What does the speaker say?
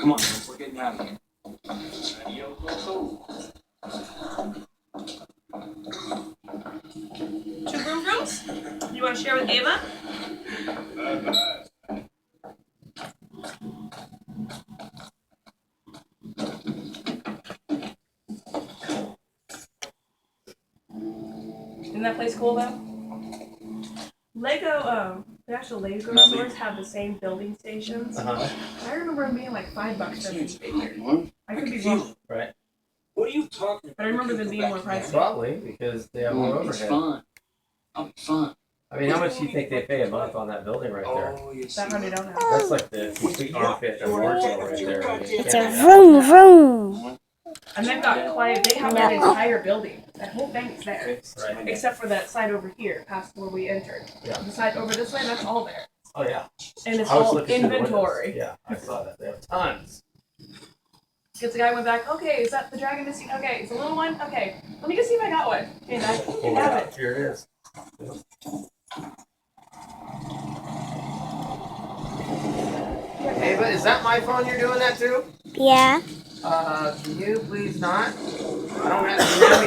Come on, we're getting out of here. Two rooms? You want to share with Ava? Isn't that place cool though? Lego, the actual Lego stores have the same building stations. I remember them being like $5 for each figure. I could be wrong. Right. What are you talking about? But I remember them being more pricey. Probably because they have more It's overhead. fun. I'll be fun. I mean, how much do you think they pay a month on that building right there? Oh, you see. That one I don't know. That's like the complete armpit of Warsaw right there. I mean, It's can't a be vroom vroom. And they've got quite, they have that entire building. That whole thing is there. Right. Except for that side over here, past where we entered. Yeah. The side over this way, that's all there. Oh yeah. And it's I was all looking through the inventory. windows. Yeah, I saw that. They have tons. Gets the guy went back, okay, is that the dragon missing? Okay, it's a little one? Okay, let me just see if I got one. And I Oh, can yeah. have it. Here it is. Ava, is that my phone you're doing that to? Yeah. Can you please not? I don't have.